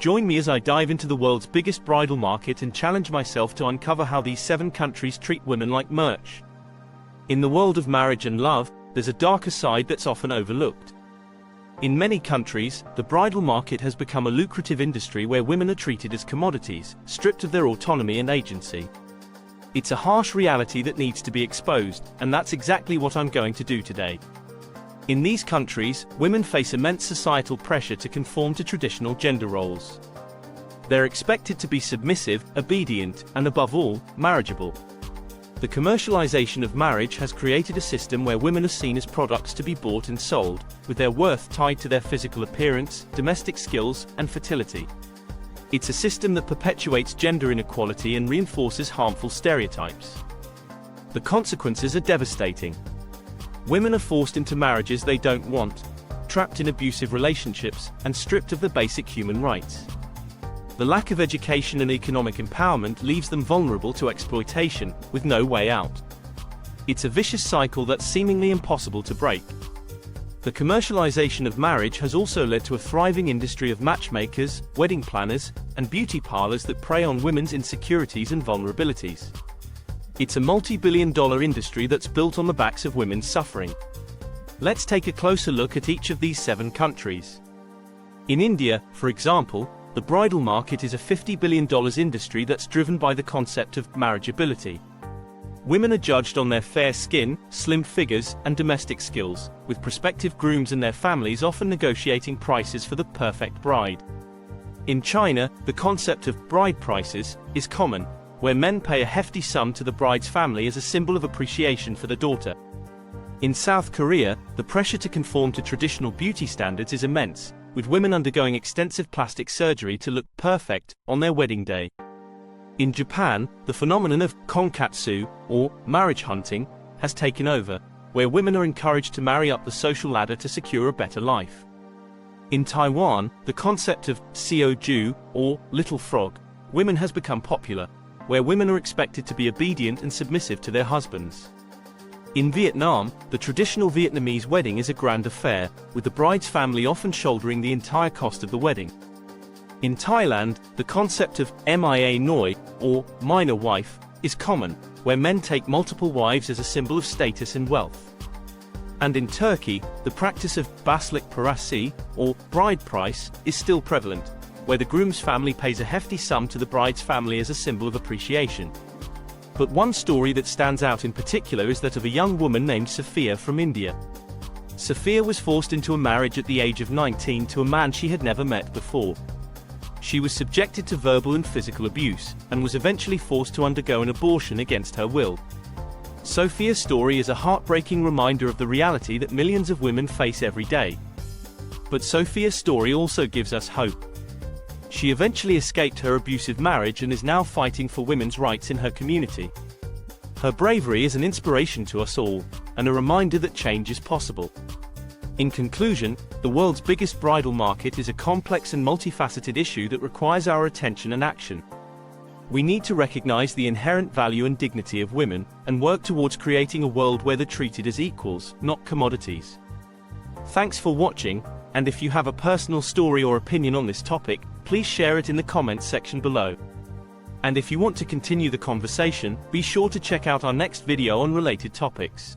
Join me as I dive into the world's biggest bridal market and challenge myself to uncover how these 7 countries treat women like merch. In the world of marriage and love, there's a darker side that's often overlooked. In many countries, the bridal market has become a lucrative industry where women are treated as commodities, stripped of their autonomy and agency. It's a harsh reality that needs to be exposed, and that's exactly what I'm going to do today. In these countries, women face immense societal pressure to conform to traditional gender roles. They're expected to be submissive, obedient, and above all, marriageable. The commercialization of marriage has created a system where women are seen as products to be bought and sold, with their worth tied to their physical appearance, domestic skills, and fertility. It's a system that perpetuates gender inequality and reinforces harmful stereotypes. The consequences are devastating. Women are forced into marriages they don't want, trapped in abusive relationships, and stripped of their basic human rights. The lack of education and economic empowerment leaves them vulnerable to exploitation, with no way out. It's a vicious cycle that's seemingly impossible to break. The commercialization of marriage has also led to a thriving industry of matchmakers, wedding planners, and beauty parlors that prey on women's insecurities and vulnerabilities. It's a multi-billion-dollar industry that's built on the backs of women's suffering. Let's take a closer look at each of these 7 countries. In India, for example, the bridal market is a $50 billion industry that's driven by the concept of marriageability. Women are judged on their fair skin, slim figures, and domestic skills, with prospective grooms and their families often negotiating prices for the perfect bride. In China, the concept of bride prices is common, where men pay a hefty sum to the bride's family as a symbol of appreciation for the daughter. In South Korea, the pressure to conform to traditional beauty standards is immense, with women undergoing extensive plastic surgery to look perfect on their wedding day. In Japan, the phenomenon of konkatsu, or marriage hunting, has taken over, where women are encouraged to marry up the social ladder to secure a better life. In Taiwan, the concept of seoju, or little frog, women has become popular, where women are expected to be obedient and submissive to their husbands. In Vietnam, the traditional Vietnamese wedding is a grand affair, with the bride's family often shouldering the entire cost of the wedding. In Thailand, the concept of mia noi, or minor wife, is common, where men take multiple wives as a symbol of status and wealth. And in Turkey, the practice of baslik parası, or bride price, is still prevalent, where the groom's family pays a hefty sum to the bride's family as a symbol of appreciation. But one story that stands out in particular is that of a young woman named Sophia from India. Sophia was forced into a marriage at the age of 19 to a man she had never met before. She was subjected to verbal and physical abuse, and was eventually forced to undergo an abortion against her will. Sophia's story is a heartbreaking reminder of the reality that millions of women face every day. But Sophia's story also gives us hope. She eventually escaped her abusive marriage and is now fighting for women's rights in her community. Her bravery is an inspiration to us all, and a reminder that change is possible. In conclusion, the world's biggest bridal market is a complex and multifaceted issue that requires our attention and action. We need to recognize the inherent value and dignity of women, and work towards creating a world where they're treated as equals, not commodities. Thanks for watching, and if you have a personal story or opinion on this topic, please share it in the comments section below. And if you want to continue the conversation, be sure to check out our next video on related topics.